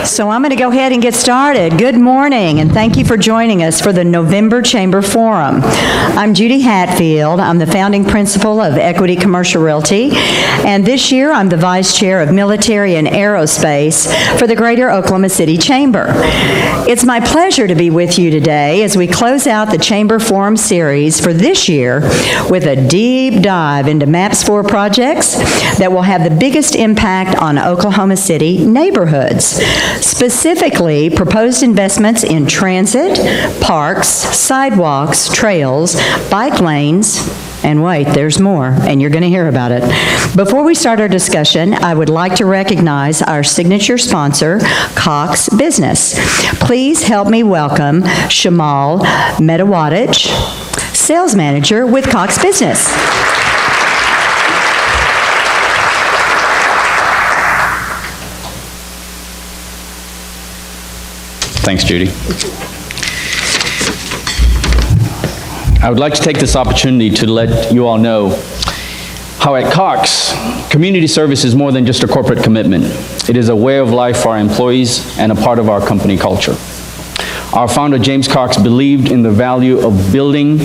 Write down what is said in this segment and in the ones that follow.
So I'm going to go ahead and get started. Good morning, and thank you for joining us for the November Chamber Forum. I'm Judy Hatfield. I'm the founding principal of Equity Commercial Realty, and this year I'm the vice chair of Military and Aerospace for the Greater Oklahoma City Chamber. It's my pleasure to be with you today as we close out the Chamber Forum series for this year with a deep dive into MAPS 4 projects that will have the biggest impact on Oklahoma City neighborhoods. Specifically, proposed investments in transit, parks, sidewalks, trails, bike lanes, and wait, there's more, and you're going to hear about it. Before we start our discussion, I would like to recognize our signature sponsor, Cox Business. Please help me welcome Shamal Metawadich, sales manager with Cox Business. Thanks, Judy. I would like to take this opportunity to let you all know how at Cox, community service is more than just a corporate commitment. It is a way of life for our employees and a part of our company culture. Our founder, James Cox, believed in the value of building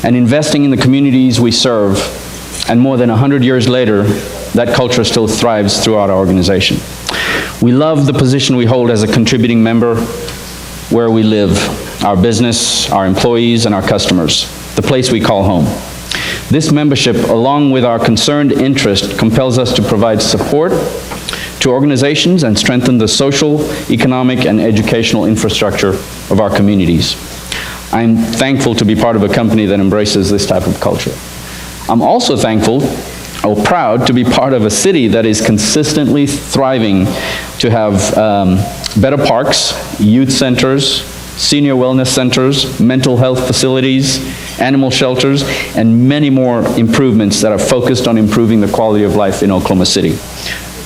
and investing in the communities we serve, and more than 100 years later, that culture still thrives throughout our organization. We love the position we hold as a contributing member where we live, our business, our employees, and our customers, the place we call home. This membership, along with our concerned interest, compels us to provide support to organizations and strengthen the social, economic, and educational infrastructure of our communities. I'm thankful to be part of a company that embraces this type of culture. I'm also thankful or proud to be part of a city that is consistently thriving to have better parks, youth centers, senior wellness centers, mental health facilities, animal shelters, and many more improvements that are focused on improving the quality of life in Oklahoma City.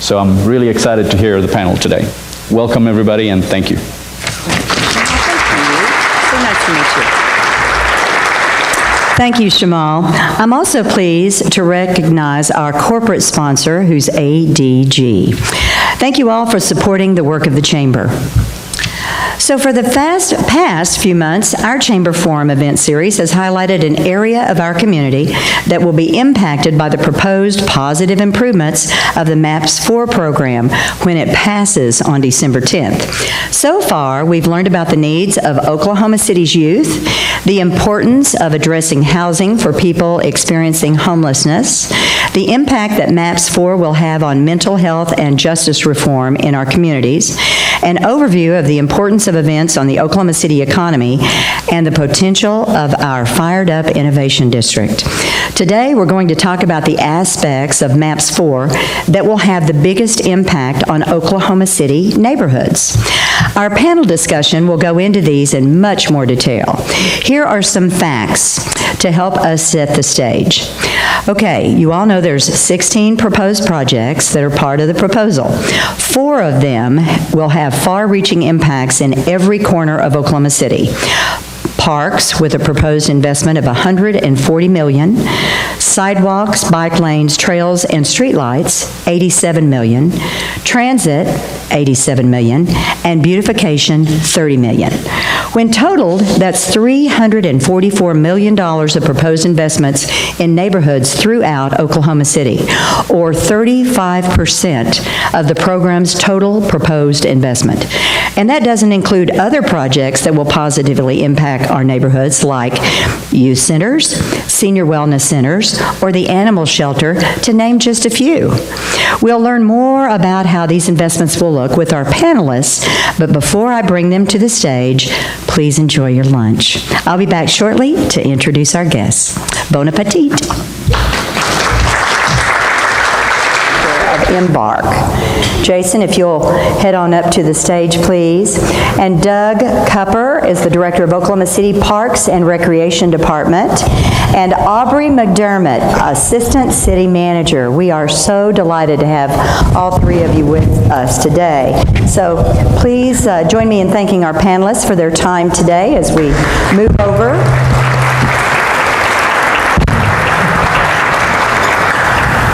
So I'm really excited to hear the panel today. Welcome everybody, and thank you. Thank you, Shamal. I'm also pleased to recognize our corporate sponsor, who's ADG. Thank you all for supporting the work of the Chamber. So for the past few months, our Chamber Forum event series has highlighted an area of our community that will be impacted by the proposed positive improvements of the MAPS 4 program when it passes on December 10th. So far, we've learned about the needs of Oklahoma City's youth, the importance of addressing housing for people experiencing homelessness, the impact that MAPS 4 will have on mental health and justice reform in our communities, an overview of the importance of events on the Oklahoma City economy, and the potential of our Fired Up Innovation District. Today, we're going to talk about the aspects of MAPS 4 that will have the biggest impact on Oklahoma City neighborhoods. Our panel discussion will go into these in much more detail. Here are some facts to help us set the stage. Okay, you all know there's 16 proposed projects that are part of the proposal. 4 of them will have far-reaching impacts in every corner of Oklahoma City. Parks with a proposed investment of $140 million, sidewalks, bike lanes, trails, and streetlights, $87 million, transit, $87 million, and beautification, $30 million. When totaled, that's $344 million of proposed investments in neighborhoods throughout Oklahoma City, or 35% of the program's total proposed investment. And that doesn't include other projects that will positively impact our neighborhoods like youth centers, senior wellness centers, or the animal shelter, to name just a few. We'll learn more about how these investments will look with our panelists, but before I bring them to the stage, please enjoy your lunch. I'll be back shortly to introduce our guests. Bon appetit. EMBARK. Jason, if you'll head on up to the stage, please. And Doug Kupper is the Director of Oklahoma City Parks and Recreation Department. And Aubrey McDermid, Assistant City Manager. We are so delighted to have all 3 of you with us today. So please join me in thanking our panelists for their time today as we move over.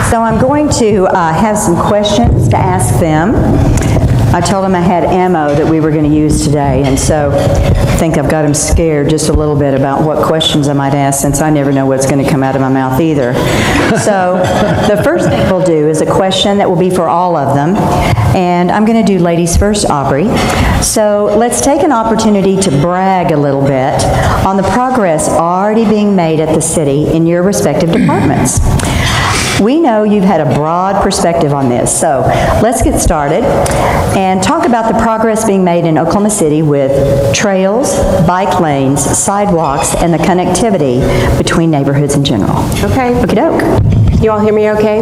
So I'm going to have some questions to ask them. I told him I had ammo that we were going to use today, and so I think I've got him scared just a little bit about what questions I might ask, since I never know what's going to come out of my mouth either. So the first thing we'll do is a question that will be for all of them, and I'm going to do ladies first, Aubrey. So let's take an opportunity to brag a little bit on the progress already being made at the city in your respective departments. We know you've had a broad perspective on this, so let's get started and talk about the progress being made in Oklahoma City with trails, bike lanes, sidewalks, and the connectivity between neighborhoods in general. Okay. Okey-doke. You all hear me okay?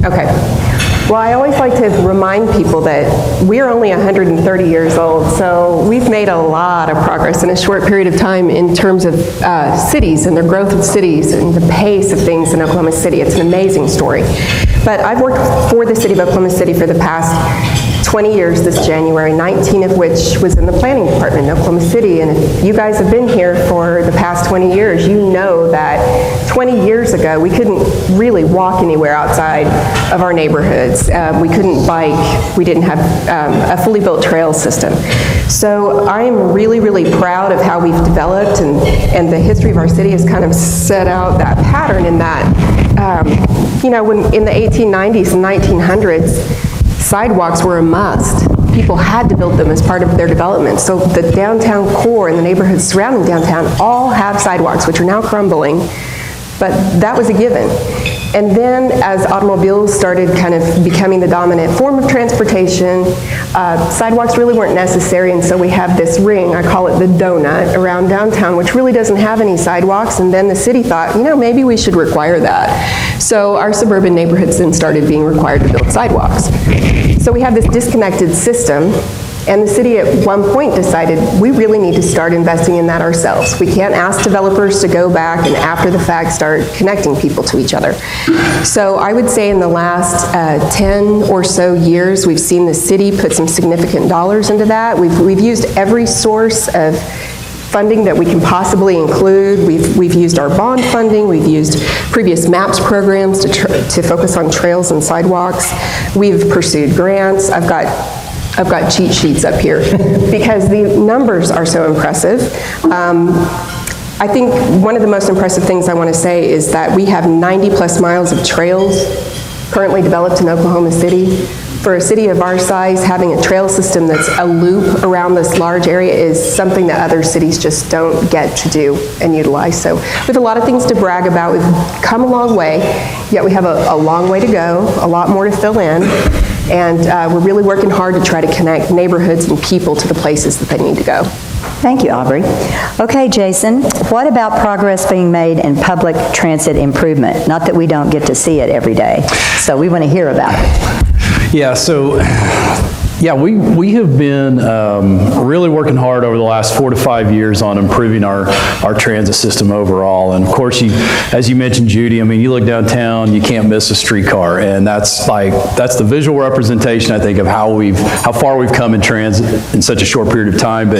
Okay. Well, I always like to remind people that we're only 130 years old, so we've made a lot of progress in a short period of time in terms of cities and the growth of cities and the pace of things in Oklahoma City. It's an amazing story. But I've worked for the city of Oklahoma City for the past 20 years this January, 19 of which was in the planning department in Oklahoma City. And if you guys have been here for the past 20 years, you know that 20 years ago, we couldn't really walk anywhere outside of our neighborhoods. We couldn't bike. We didn't have a fully built trail system. So I am really, really proud of how we've developed, and the history of our city has kind of set out that pattern in that, you know, when in the 1890s and 1900s, sidewalks were a must. People had to build them as part of their development. So the downtown core and the neighborhoods surrounding downtown all have sidewalks, which are now crumbling, but that was a given. And then as automobiles started kind of becoming the dominant form of transportation, sidewalks really weren't necessary, and so we have this ring, I call it the donut, around downtown, which really doesn't have any sidewalks, and then the city thought, you know, maybe we should require that. So our suburban neighborhoods then started being required to build sidewalks. So we have this disconnected system, and the city at one point decided we really need to start investing in that ourselves. We can't ask developers to go back and after the fact start connecting people to each other. So I would say in the last 10 or so years, we've seen the city put some significant dollars into that. We've used every source of funding that we can possibly include. We've used our bond funding, we've used previous MAPS programs to focus on trails and sidewalks. We've pursued grants. I've got cheat sheets up here because the numbers are so impressive. I think one of the most impressive things I want to say is that we have 90 plus miles of trails currently developed in Oklahoma City. For a city of our size, having a trail system that's a loop around this large area is something that other cities just don't get to do and utilize. So we have a lot of things to brag about. We've come a long way, yet we have a long way to go, a lot more to fill in. And we're really working hard to try to connect neighborhoods and people to the places that they need to go. Thank you, Aubrey. Okay, Jason, what about progress being made in public transit improvement? Not that we don't get to see it every day, so we want to hear about it. Yeah, so we have been really working hard over the last 4 to 5 years on improving our transit system overall. And of course, as you mentioned, Judy, I mean, you look downtown, you can't miss a streetcar, and that's the visual representation, I think, of how far we've come in transit in such a short period of time. But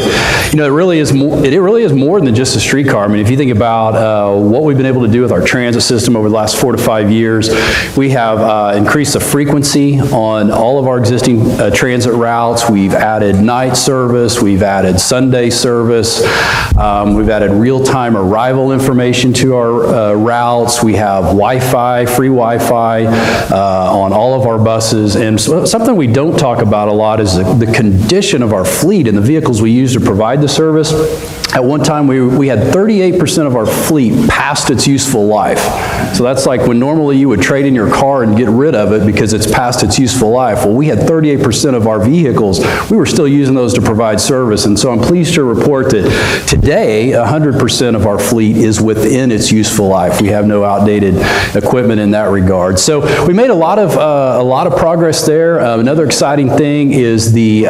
you know, it really is more than just a streetcar. I mean, if you think about what we've been able to do with our transit system over the last 4 to 5 years, we have increased the frequency on all of our existing transit routes. We've added night service, we've added Sunday service, we've added real-time arrival information to our routes. We have Wi-Fi, free Wi-Fi on all of our buses. And something we don't talk about a lot is the condition of our fleet and the vehicles we use to provide the service. At one time, we had 38% of our fleet past its useful life. So that's like when normally you would trade in your car and get rid of it because it's past its useful life. Well, we had 38% of our vehicles, we were still using those to provide service. And so I'm pleased to report that today, 100% of our fleet is within its useful life. We have no outdated equipment in that regard. So we made a lot of progress there. Another exciting thing is the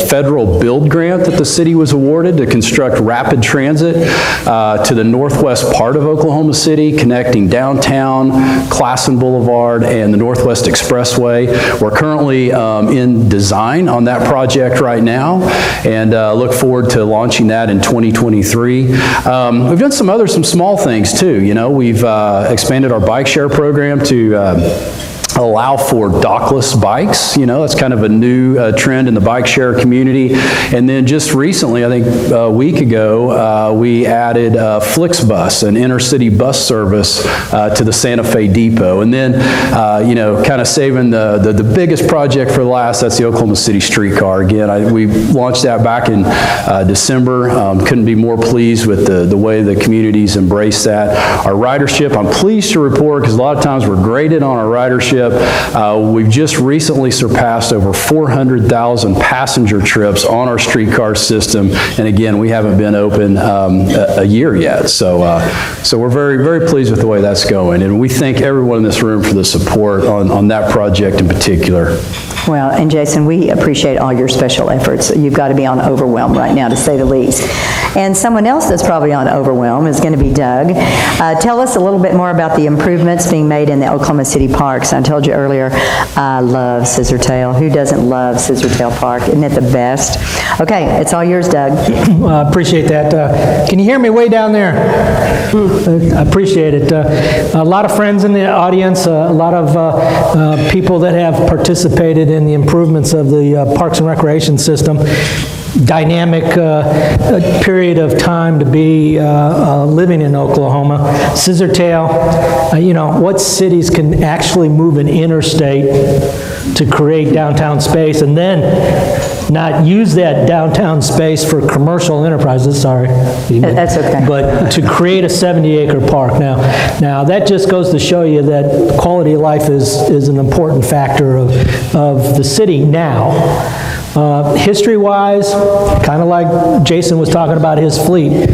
federal build grant that the city was awarded to construct rapid transit to the northwest part of Oklahoma City, connecting downtown, Classen Boulevard, and the Northwest Expressway. We're currently in design on that project right now, and look forward to launching that in 2023. We've done some small things too. You know, we've expanded our bike share program to allow for dockless bikes. You know, that's kind of a new trend in the bike share community. And then just recently, I think a week ago, we added FlixBus, an intercity bus service to the Santa Fe Depot. And then, you know, kind of saving the biggest project for last, that's the Oklahoma City streetcar. Again, we launched that back in December. Couldn't be more pleased with the way the communities embraced that. Our ridership, I'm pleased to report, because a lot of times we're graded on our ridership. We've just recently surpassed over 400,000 passenger trips on our streetcar system, and again, we haven't been open a year yet. So we're very, very pleased with the way that's going, and we thank everyone in this room for the support on that project in particular. Well, and Jason, we appreciate all your special efforts. You've got to be on overwhelm right now, to say the least. And someone else that's probably on overwhelm is going to be Doug. Tell us a little bit more about the improvements being made in the Oklahoma City parks. I told you earlier, I love Scissortail. Who doesn't love Scissortail Park? Isn't it the best? Okay, it's all yours, Doug. I appreciate that. Can you hear me way down there? I appreciate it. A lot of friends in the audience, a lot of people that have participated in the improvements of the Parks and Recreation system. Dynamic period of time to be living in Oklahoma. Scissortail, you know, what cities can actually move an interstate to create downtown space and then not use that downtown space for commercial enterprises, sorry. That's okay. But to create a 70-acre park. Now that just goes to show you that quality of life is an important factor of the city now. History-wise, kind of like Jason was talking about his fleet,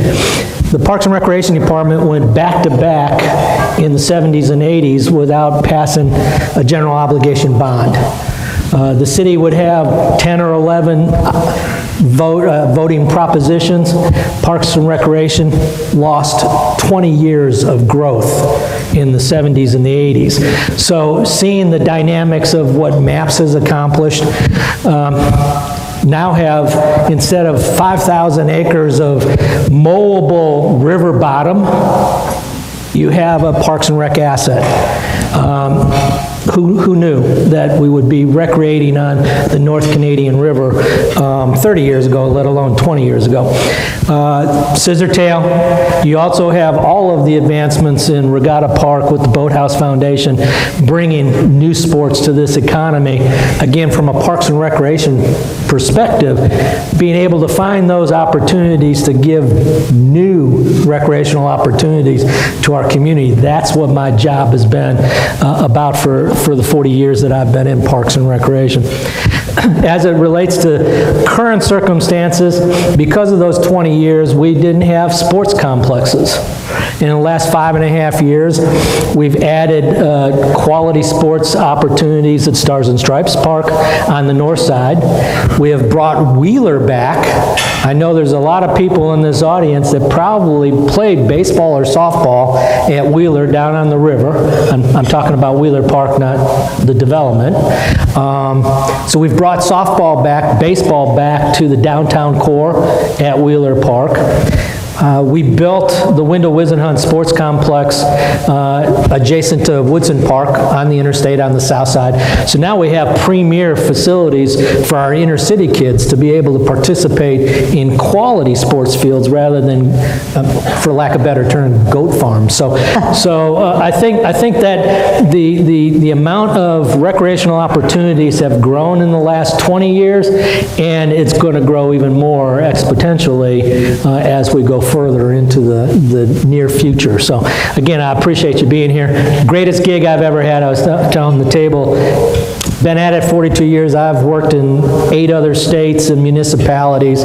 the Parks and Recreation Department went back-to-back in the 70s and 80s without passing a general obligation bond. The city would have 10 or 11 voting propositions. Parks and Recreation lost 20 years of growth in the 70s and the 80s. So seeing the dynamics of what MAPS has accomplished, now have, instead of 5,000 acres of mowable river bottom, you have a Parks and Rec asset. Who knew that we would be recreating on the North Canadian River 30 years ago, let alone 20 years ago. Scissortail, you also have all of the advancements in Regatta Park with the Boathouse Foundation bringing new sports to this economy. Again, from a Parks and Recreation perspective, being able to find those opportunities to give new recreational opportunities to our community, that's what my job has been about for the 40 years that I've been in Parks and Recreation. As it relates to current circumstances, because of those 20 years, we didn't have sports complexes. In the last 5.5 years, we've added quality sports opportunities at Stars and Stripes Park on the north side. We have brought Wheeler back. I know there's a lot of people in this audience that probably played baseball or softball at Wheeler down on the river. I'm talking about Wheeler Park, not the development. So we've brought softball back, baseball back to the downtown core at Wheeler Park. We built the Wendell Wisenhunt Sports Complex adjacent to Woodson Park on the interstate on the south side. So now we have premier facilities for our inner city kids to be able to participate in quality sports fields rather than, for lack of a better term, goat farms. So I think that the amount of recreational opportunities have grown in the last 20 years, and it's going to grow even more exponentially as we go further into the near future. So again, I appreciate you being here. Greatest gig I've ever had. I was telling the table, been at it 42 years. I've worked in 8 other states and municipalities.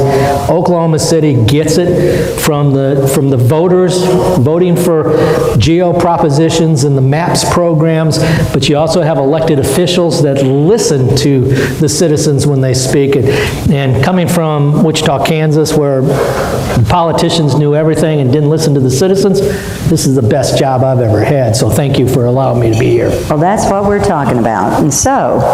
Oklahoma City gets it from the voters voting for GEO propositions and the MAPS programs, but you also have elected officials that listen to the citizens when they speak. And coming from Wichita, Kansas, where politicians knew everything and didn't listen to the citizens, this is the best job I've ever had. So thank you for allowing me to be here. Well, that's what we're talking about. And so,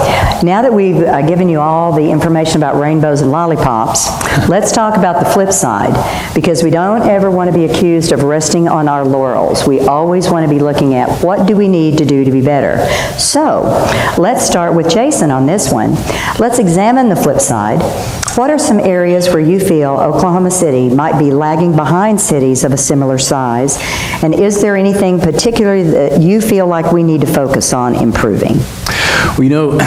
now that we've given you all the information about rainbows and lollipops, let's talk about the flip side, because we don't ever want to be accused of resting on our laurels. We always want to be looking at what do we need to do to be better. So, let's start with Jason on this one. Let's examine the flip side. What are some areas where you feel Oklahoma City might be lagging behind cities of a similar size? And is there anything particularly that you feel like we need to focus on improving? Well, you know,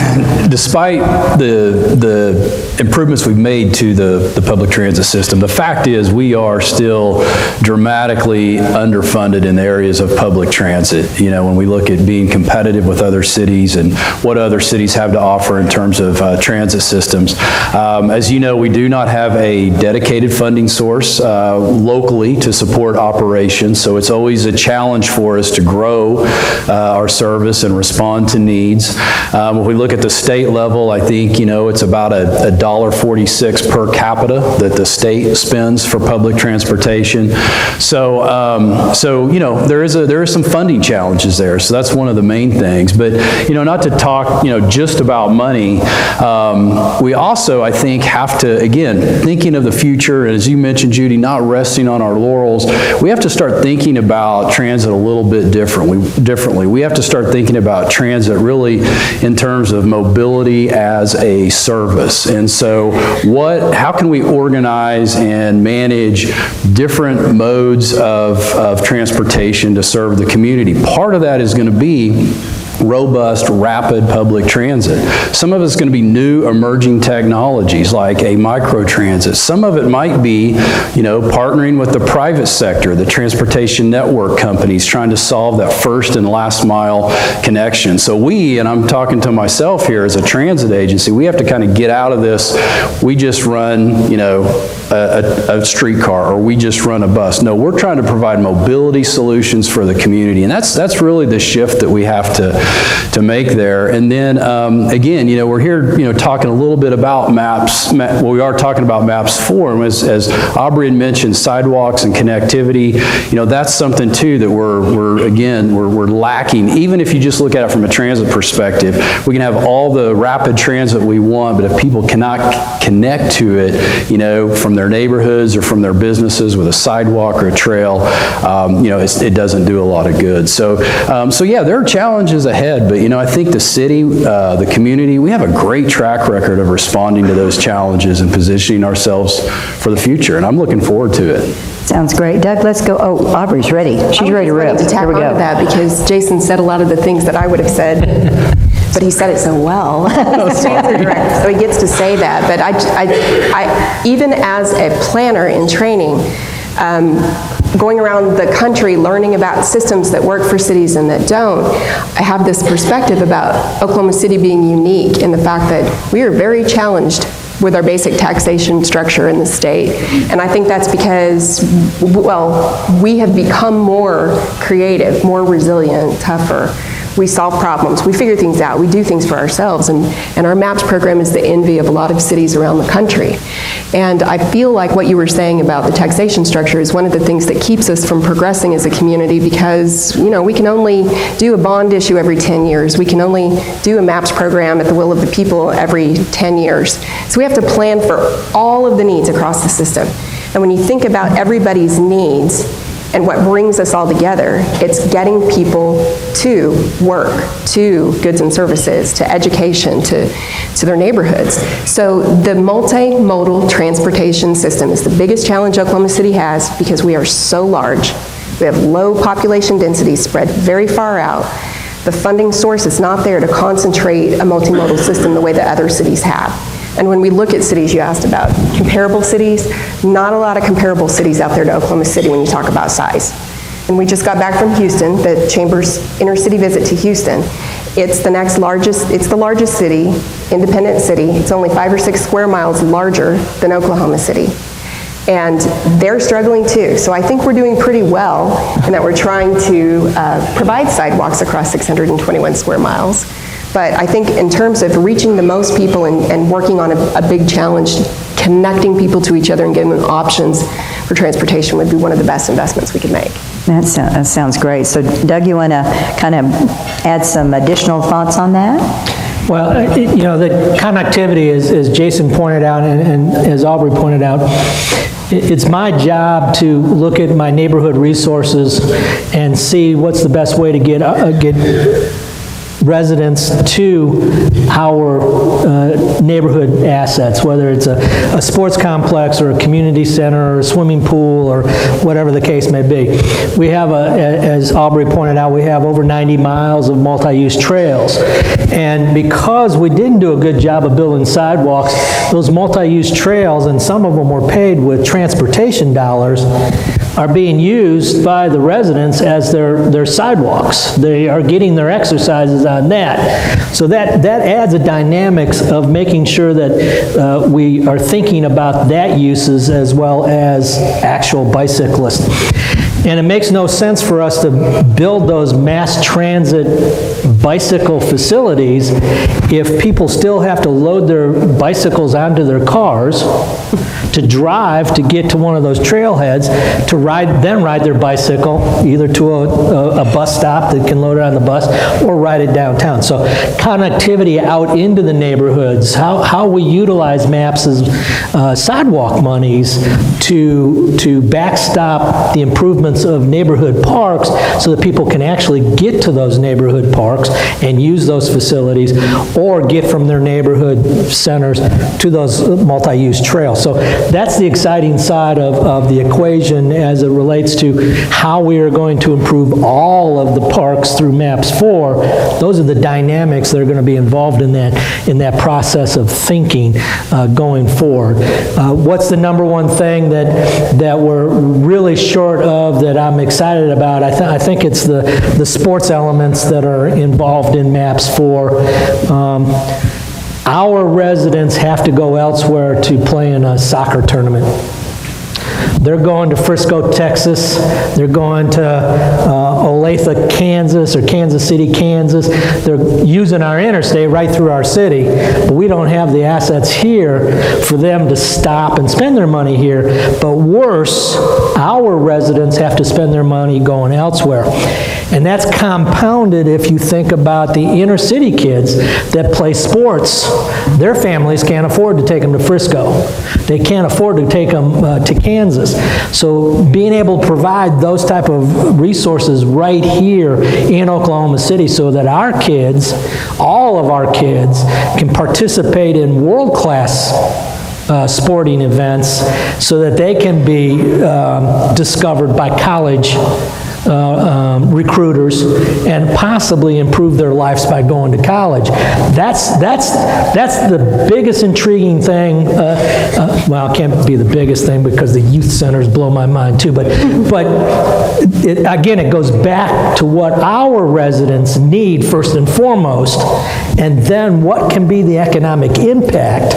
despite the improvements we've made to the public transit system, the fact is we are still dramatically underfunded in the areas of public transit. You know, when we look at being competitive with other cities and what other cities have to offer in terms of transit systems. As you know, we do not have a dedicated funding source locally to support operations, so it's always a challenge for us to grow our service and respond to needs. When we look at the state level, I think, you know, it's about a $1.46 per capita that the state spends for public transportation. So you know, there is some funding challenges there. So that's one of the main things. But, you know, not to talk, you know, just about money, we also, I think, have to, again, thinking of the future, and as you mentioned, Judy, not resting on our laurels, we have to start thinking about transit a little bit differently. We have to start thinking about transit really in terms of mobility as a service. And so how can we organize and manage different modes of transportation to serve the community? Part of that is going to be robust, rapid public transit. Some of it's going to be new emerging technologies like a microtransit. Some of it might be, you know, partnering with the private sector, the transportation network companies, trying to solve that first and last mile connection. So and I'm talking to myself here as a transit agency, we have to kind of get out of this, we just run, you know, a streetcar or we just run a bus. No, we're trying to provide mobility solutions for the community, and that's really the shift that we have to make there. And then again, you know, we're here, you know, talking a little bit about maps. Well, we are talking about maps 4, and as Aubrey had mentioned, sidewalks and connectivity. You know, that's something too that we're lacking. Even if you just look at it from a transit perspective, we can have all the rapid transit we want, but if people cannot connect to it, you know, from their neighborhoods or from their businesses with a sidewalk or a trail, you know, it doesn't do a lot of good. So yeah, there are challenges ahead, but you know, I think the city, the community, we have a great track record of responding to those challenges and positioning ourselves for the future, and I'm looking forward to it. Sounds great. Doug, let's go. Oh, Aubrey's ready. She's ready to rip. To tap Here we onto go. that because Jason said a lot of the things that I would have said, but he said it so well. He's the transit director, so he gets to say that. But I even as a planner in training, going around the country learning about systems that work for cities and that don't, I have this perspective about Oklahoma City being unique in the fact that we are very challenged with our basic taxation structure in the state. And I think that's because, well, we have become more creative, more resilient, tougher. We solve problems, we figure things out, we do things for ourselves, and our MAPS program is the envy of a lot of cities around the country. And I feel like what you were saying about the taxation structure is one of the things that keeps us from progressing as a community because, you know, we can only do a bond issue every 10 years. We can only do a MAPS program at the will of the people every 10 years. So we have to plan for all of the needs across the system. And when you think about everybody's needs, and what brings us all together, it's getting people to work, to goods and services, to education, to their neighborhoods. So the multimodal transportation system is the biggest challenge Oklahoma City has because we are so large. We have low population density spread very far out. The funding source is not there to concentrate a multimodal system the way that other cities have. And when we look at cities, you asked about comparable cities, not a lot of comparable cities out there to Oklahoma City when you talk about size. And we just got back from Houston, the Chamber's inner-city visit to Houston. It's the largest city, independent city. It's only 5 or 6 square miles larger than Oklahoma City. And they're struggling too. So I think we're doing pretty well in that we're trying to provide sidewalks across 621 square miles. But I think in terms of reaching the most people and working on a big challenge, connecting people to each other and giving them options for transportation would be one of the best investments we could make. That sounds great. So Doug, you want to kind of add some additional thoughts on that? Well, you know, the connectivity, as Jason pointed out and as Aubrey pointed out, it's my job to look at my neighborhood resources and see what's the best way to get residents to our neighborhood assets, whether it's a sports complex or a community center or a swimming pool or whatever the case may be. We have, as Aubrey pointed out, we have over 90 miles of multi-use trails. And because we didn't do a good job of building sidewalks, those multi-use trails, and some of them were paid with transportation dollars, are being used by the residents as their sidewalks. They are getting their exercises on that. So that adds a dynamics of making sure that we are thinking about that uses as well as actual bicyclists. And it makes no sense for us to build those mass transit bicycle facilities if people still have to load their bicycles onto their cars to drive to get to one of those trailheads, to then ride their bicycle either to a bus stop that can load it on the bus or ride it downtown. So connectivity out into the neighborhoods, how we utilize MAPS as sidewalk monies to backstop the improvements of neighborhood parks so that people can actually get to those neighborhood parks and use those facilities or get from their neighborhood centers to those multi-use trails. So that's the exciting side of the equation as it relates to how we are going to improve all of the parks through MAPS 4. Those are the dynamics that are going to be involved in that process of thinking going forward. What's the number one thing that we're really short of that I'm excited about? I think it's the sports elements that are involved in MAPS 4. Our residents have to go elsewhere to play in a soccer tournament. They're going to Frisco, Texas. They're going to Olathe, Kansas, or Kansas City, Kansas. They're using our interstate right through our city, but we don't have the assets here for them to stop and spend their money here. But worse, our residents have to spend their money going elsewhere. And that's compounded if you think about the inner city kids that play sports. Their families can't afford to take them to Frisco. They can't afford to take them to Kansas. So being able to provide those type of resources right here in Oklahoma City so that our kids, all of our kids, can participate in world-class sporting events so that they can be discovered by college recruiters and possibly improve their lives by going to college. That's the biggest intriguing thing. Well, it can't be the biggest thing because the youth centers blow my mind too, but again, it goes back to what our residents need first and foremost, and then what can be the economic impact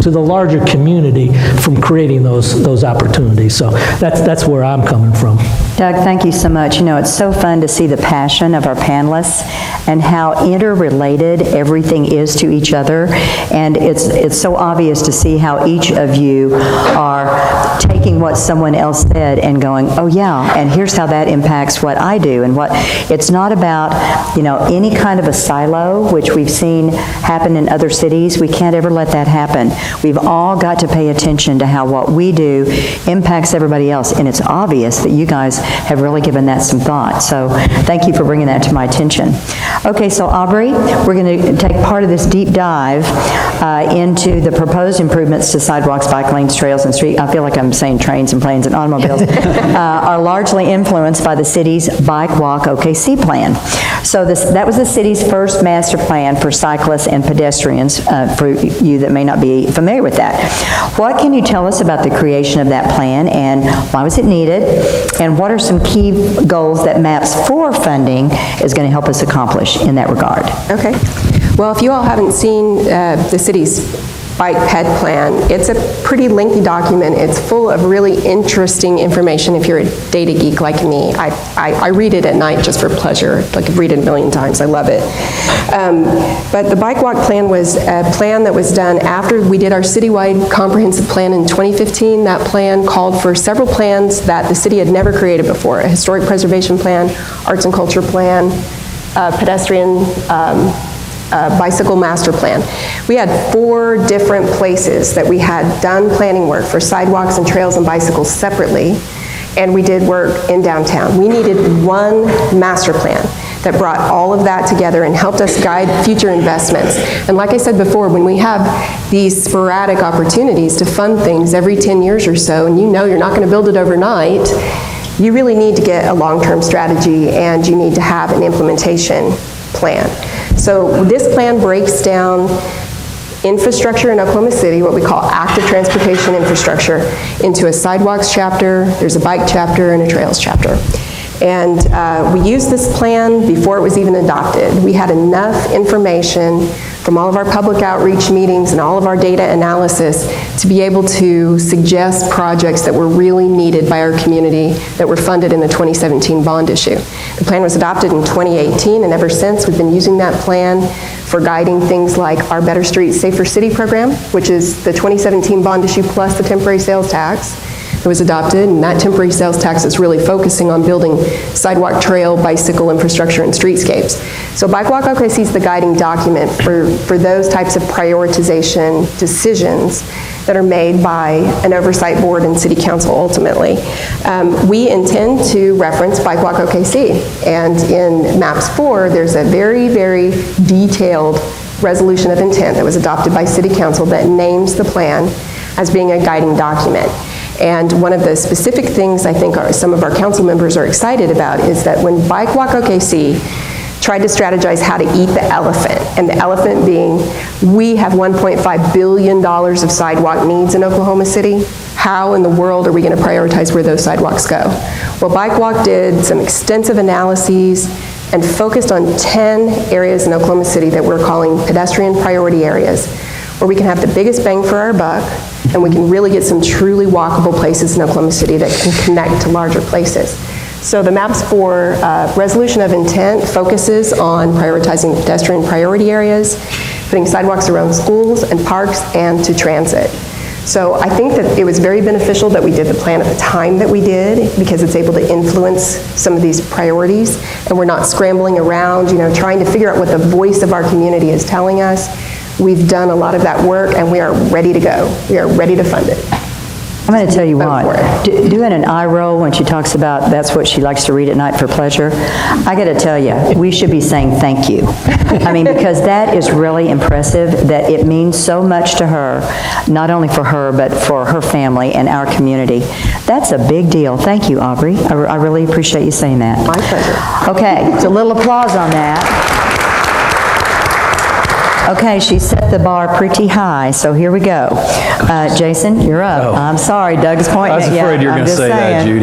to the larger community from creating those opportunities. So that's where I'm coming from. Doug, thank you so much. You know, it's so fun to see the passion of our panelists and how interrelated everything is to each other. And it's so obvious to see how each of you are taking what someone else said and going, oh yeah, and here's how that impacts what I do. And it's not about, you know, any kind of a silo, which we've seen happen in other cities. We can't ever let that happen. We've all got to pay attention to how what we do impacts everybody else. And it's obvious that you guys have really given that some thought. So thank you for bringing that to my attention. Okay, so Aubrey, we're going to take part of this deep dive into the proposed improvements to sidewalks, bike lanes, trails, and street. I feel like I'm saying trains and planes and automobiles are largely influenced by the city's Bike Walk OKC plan. So that was the city's first master plan for cyclists and pedestrians, for you that may not be familiar with that. What can you tell us about the creation of that plan, and why was it needed, and what are some key goals that MAPS 4 funding is going to help us accomplish in that regard? Okay. Well, if you all haven't seen the city's bike ped plan, it's a pretty lengthy document. It's full of really interesting information if you're a data geek like me. I read it at night just for pleasure. Like, I read it a million times. I love it. But the bike walk plan was a plan that was done after we did our citywide comprehensive plan in 2015. That plan called for several plans that the city had never created before: a historic preservation plan, arts and culture plan, pedestrian bicycle master plan. We had 4 different places that we had done planning work for sidewalks and trails and bicycles separately, and we did work in downtown. We needed one master plan that brought all of that together and helped us guide future investments. And like I said before, when we have these sporadic opportunities to fund things every 10 years or so, and you know you're not going to build it overnight, you really need to get a long-term strategy and you need to have an implementation plan. So this plan breaks down infrastructure in Oklahoma City, what we call active transportation infrastructure, into a sidewalks chapter, there's a bike chapter, and a trails chapter. And we used this plan before it was even adopted. We had enough information from all of our public outreach meetings and all of our data analysis to be able to suggest projects that were really needed by our community that were funded in the 2017 bond issue. The plan was adopted in 2018, and ever since we've been using that plan for guiding things like our Better Streets, Safer City program, which is the 2017 bond issue plus the temporary sales tax. It was adopted, and that temporary sales tax is really focusing on building sidewalk, trail, bicycle infrastructure, and streetscapes. So Bike Walk OKC is the guiding document for those types of prioritization decisions that are made by an oversight board and city council ultimately. We intend to reference Bike Walk OKC, and in MAPS 4, there's a very, very detailed resolution of intent that was adopted by city council that names the plan as being a guiding document. And one of the specific things I think some of our council members are excited about is that when Bike Walk OKC tried to strategize how to eat the elephant, and the elephant being, we have $1.5 billion of sidewalk needs in Oklahoma City. How in the world are we going to prioritize where those sidewalks go? Well, Bike Walk did some extensive analyses and focused on 10 areas in Oklahoma City that we're calling pedestrian priority areas, where we can have the biggest bang for our buck, and we can really get some truly walkable places in Oklahoma City that can connect to larger places. So the MAPS 4 resolution of intent focuses on prioritizing pedestrian priority areas, putting sidewalks around schools and parks, and to transit. So I think that it was very beneficial that we did the plan at the time that we did, because it's able to influence some of these priorities, and we're not scrambling around, trying to figure out what the voice of our community is telling us. We've done a lot of that work, and we are ready to go. We are ready to fund it. I'm going to tell you Vote what, for it. doing an eye roll when she talks about that's what she likes to read at night for pleasure, I got to tell you, we should be saying thank you. I mean, because that is really impressive, that it means so much to her, not only for her, but for her family and our community. That's a big deal. Thank you, Aubrey. I really appreciate you saying that. My pleasure. Okay, so a little applause on that. Okay, she set the bar pretty high, so here we go. Jason, you're up. Oh. I'm sorry, Doug's pointing I was at you. afraid you were I'm going to just say that, saying.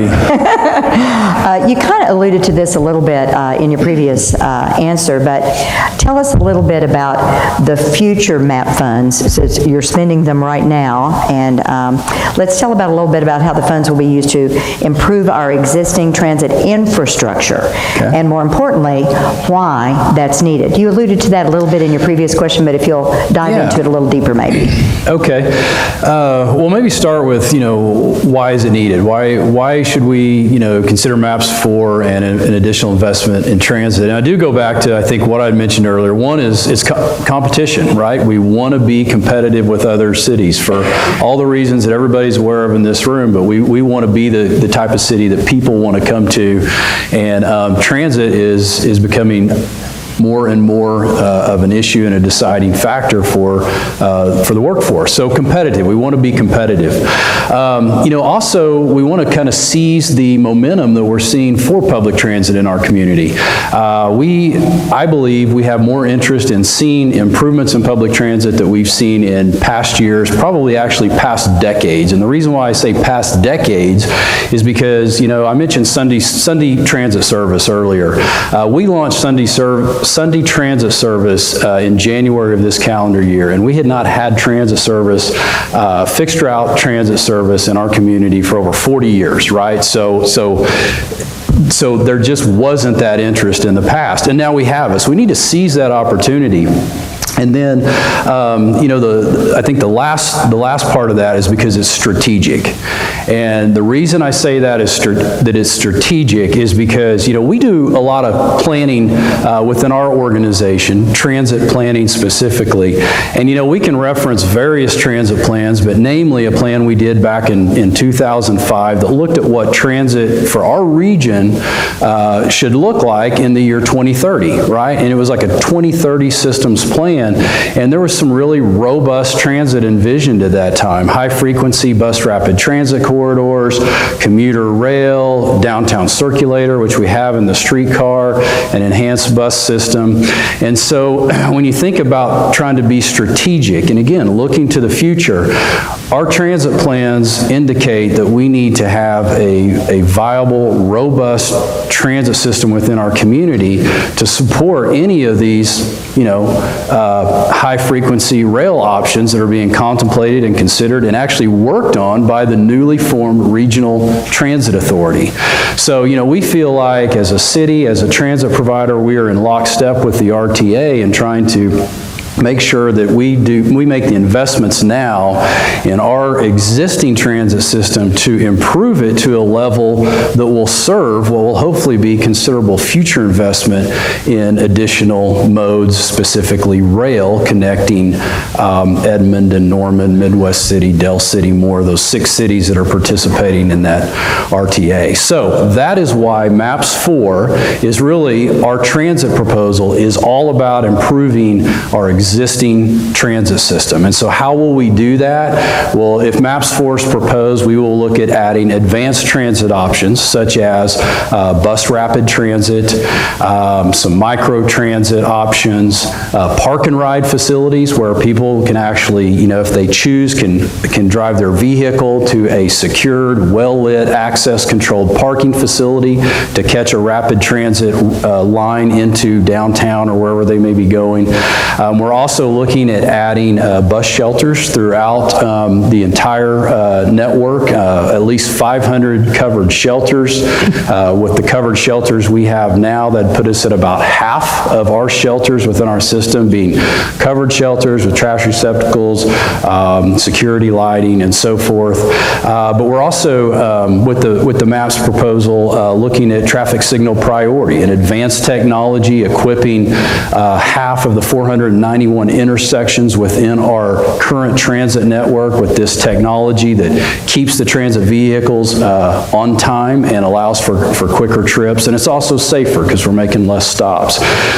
Judy. You kind of alluded to this a little bit in your previous answer, but tell us a little bit about the future MAP funds, since you're spending them right now, and let's tell about a little bit about how the funds will be used to improve our existing transit infrastructure, and more importantly, why that's needed. You alluded to that a little bit in your previous question, but if you'll dive into it a little deeper maybe. Okay. Well, maybe start with, why is it needed? Why should we, consider MAPS 4 and an additional investment in transit? And I do go back to, I think, what I mentioned earlier. One is competition, right? We want to be competitive with other cities for all the reasons that everybody's aware of in this room, but we want to be the type of city that people want to come to. And transit is becoming more and more of an issue and a deciding factor for the workforce. So competitive, we want to be competitive. Also we want to kind of seize the momentum that we're seeing for public transit in our community. I believe we have more interest in seeing improvements in public transit that we've seen in past years, probably actually past decades. And the reason why I say past decades is because, I mentioned Sunday transit service earlier. We launched Sunday transit service in January of this calendar year, and we had not had transit service, fixed route transit service in our community for over 40 years, right? So there just wasn't that interest in the past, and now we have it. So we need to seize that opportunity. And then, I think the last part of that is because it's strategic. And the reason I say that is that it's strategic is because, we do a lot of planning within our organization, transit planning specifically. And, we can reference various transit plans, but namely a plan we did back in 2005 that looked at what transit for our region should look like in the year 2030, right? And it was like a 2030 systems plan. And there was some really robust transit envisioned at that time. High-frequency bus rapid transit corridors, commuter rail, downtown circulator, which we have in the streetcar, an enhanced bus system. And so when you think about trying to be strategic, and again, looking to the future, our transit plans indicate that we need to have a viable, robust transit system within our community to support any of these, high-frequency rail options that are being contemplated and considered and actually worked on by the newly formed Regional Transit Authority. So, we feel like as a city, as a transit provider, we are in lockstep with the RTA in trying to make sure that we make the investments now in our existing transit system to improve it to a level that will serve what will hopefully be considerable future investment in additional modes, specifically rail, connecting Edmond and Norman, Midwest City, Del City, more of those 6 cities that are participating in that RTA. So that is why MAPS 4 is really, our transit proposal is all about improving our existing transit system. And so how will we do that? Well, if MAPS 4 is proposed, we will look at adding advanced transit options such as bus rapid transit, some micro transit options, park and ride facilities where people can actually, if they choose, can drive their vehicle to a secured, well-lit, access-controlled parking facility to catch a rapid transit line into downtown or wherever they may be going. We're also looking at adding bus shelters throughout the entire network, at least 500 covered shelters. With the covered shelters we have now, that put us at about half of our shelters within our system being covered shelters with trash receptacles, security lighting, and so forth. But we're also, with the MAPS proposal, looking at traffic signal priority and advanced technology, equipping half of the 491 intersections within our current transit network with this technology that keeps the transit vehicles on time and allows for quicker trips. And it's also safer because we're making less stops.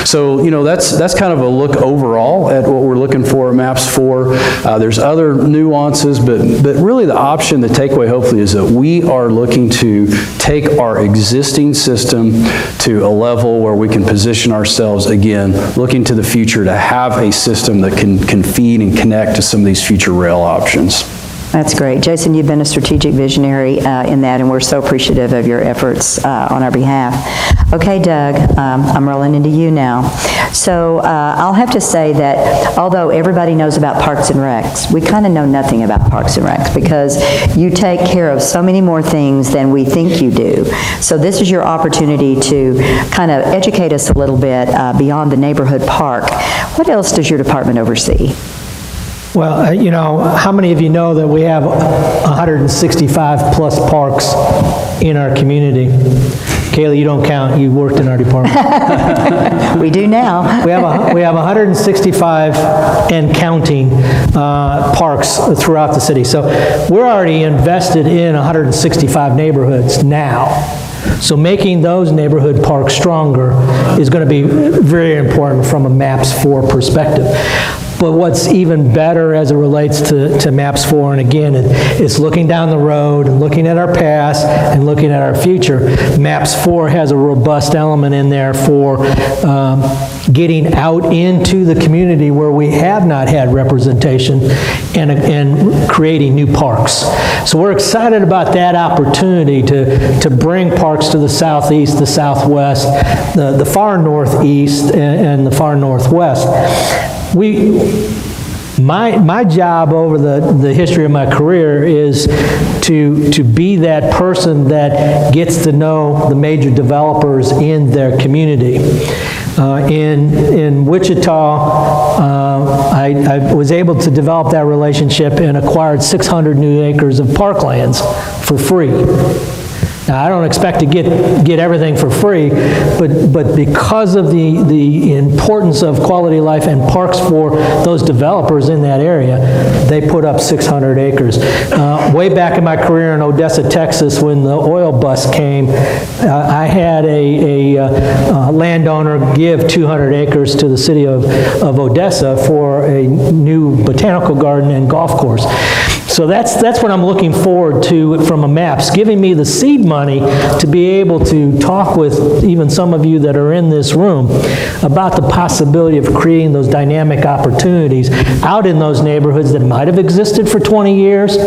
So, that's kind of a look overall at what we're looking for at MAPS 4. There's other nuances, but really the option, the takeaway hopefully is that we are looking to take our existing system to a level where we can position ourselves, again, looking to the future to have a system that can feed and connect to some of these future rail options. That's great. Jason, you've been a strategic visionary in that, and we're so appreciative of your efforts on our behalf. Okay, Doug, I'm rolling into you now. So I'll have to say that although everybody knows about Parks and Recs, we kind of know nothing about Parks and Recs because you take care of so many more things than we think you do. So this is your opportunity to kind of educate us a little bit beyond the neighborhood park. What else does your department oversee? Well, how many of you know that we have 165 plus parks in our community? Kayla, you don't count. You worked in our department. We do now. We have 165 and counting parks throughout the city. So we're already invested in 165 neighborhoods now. So making those neighborhood parks stronger is going to be very important from a MAPS 4 perspective. But what's even better as it relates to MAPS 4, and again, it's looking down the road, and looking at our past, and looking at our future. MAPS 4 has a robust element in there for getting out into the community where we have not had representation and creating new parks. So we're excited about that opportunity to bring parks to the southeast, the southwest, the far northeast, and the far northwest. My job over the history of my career is to be that person that gets to know the major developers in their community. In Wichita, I was able to develop that relationship and acquired 600 new acres of parklands for free. Now, I don't expect to get everything for free, but because of the importance of quality of life and parks for those developers in that area, they put up 600 acres. Way back in my career in Odessa, Texas, when the oil bust came, I had a landowner give 200 acres to the city of Odessa for a new botanical garden and golf course. So that's what I'm looking forward to from a MAPS, giving me the seed money to be able to talk with even some of you that are in this room about the possibility of creating those dynamic opportunities out in those neighborhoods that might have existed for 20 years,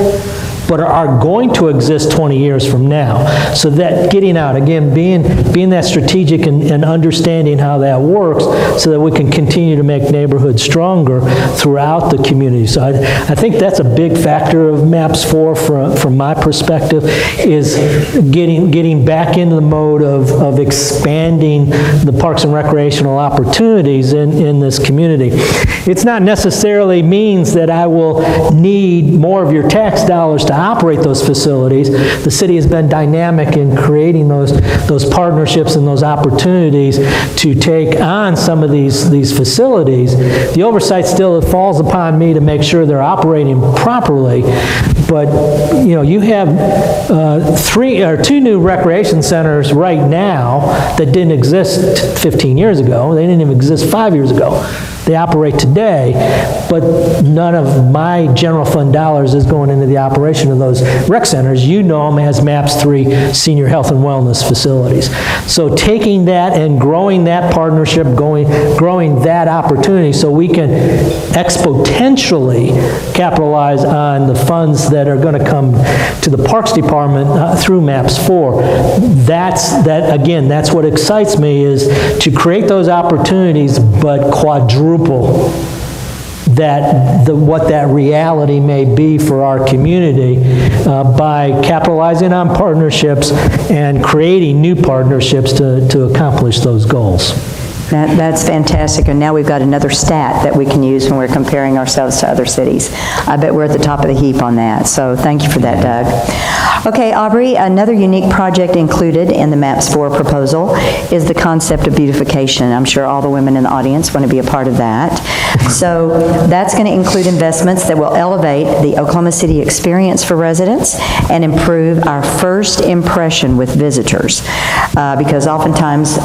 but are going to exist 20 years from now. So that getting out, again, being that strategic and understanding how that works so that we can continue to make neighborhoods stronger throughout the community. So I think that's a big factor of MAPS 4 from my perspective, is getting back into the mode of expanding the parks and recreational opportunities in this community. It's not necessarily means that I will need more of your tax dollars to operate those facilities. The city has been dynamic in creating those partnerships and those opportunities to take on some of these facilities. The oversight still falls upon me to make sure they're operating properly, but you have 2 new recreation centers right now that didn't exist 15 years ago. They didn't even exist 5 years ago. They operate today, but none of my general fund dollars is going into the operation of those rec centers. You know them as MAPS 3 senior health and wellness facilities. So taking that and growing that partnership, growing that opportunity so we can exponentially capitalize on the funds that are going to come to the Parks Department through MAPS 4. That's what excites me, is to create those opportunities, but quadruple what that reality may be for our community by capitalizing on partnerships and creating new partnerships to accomplish those goals. That's fantastic, and now we've got another stat that we can use when we're comparing ourselves to other cities. I bet we're at the top of the heap on that, so thank you for that, Doug. Okay, Aubrey, another unique project included in the MAPS 4 proposal is the concept of beautification. I'm sure all the women in the audience want to be a part of that. So that's going to include investments that will elevate the Oklahoma City experience for residents and improve our first impression with visitors, because oftentimes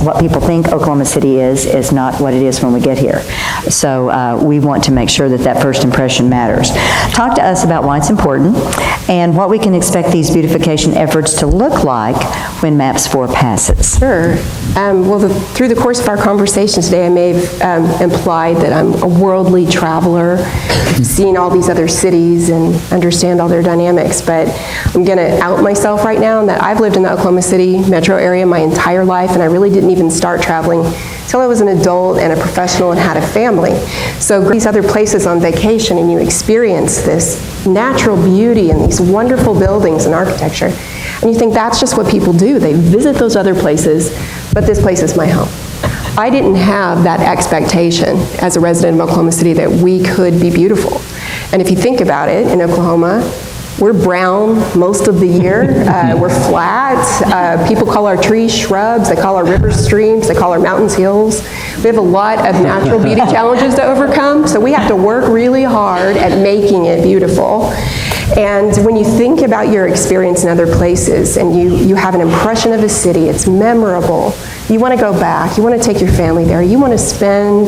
what people think Oklahoma City is not what it is when we get here. So we want to make sure that first impression matters. Talk to us about why it's important and what we can expect these beautification efforts to look like when MAPS 4 passes. Sure. Well, through the course of our conversation today, I may have implied that I'm a worldly traveler, seen all these other cities and understand all their dynamics, but I'm going to out myself right now in that I've lived in the Oklahoma City metro area my entire life, and I really didn't even start traveling until I was an adult and a professional and had a family. So these other places on vacation and you experience this natural beauty and these wonderful buildings and architecture, and you think that's just what people do. They visit those other places, but this place is my home. I didn't have that expectation as a resident of Oklahoma City that we could be beautiful. And if you think about it, in Oklahoma, we're brown most of the year. We're flat. People call our trees shrubs. They call our rivers streams. They call our mountains hills. We have a lot of natural beauty challenges to overcome, so we have to work really hard at making it beautiful. And when you think about your experience in other places and you have an impression of a city, it's memorable, you want to go back, you want to take your family there, you want to spend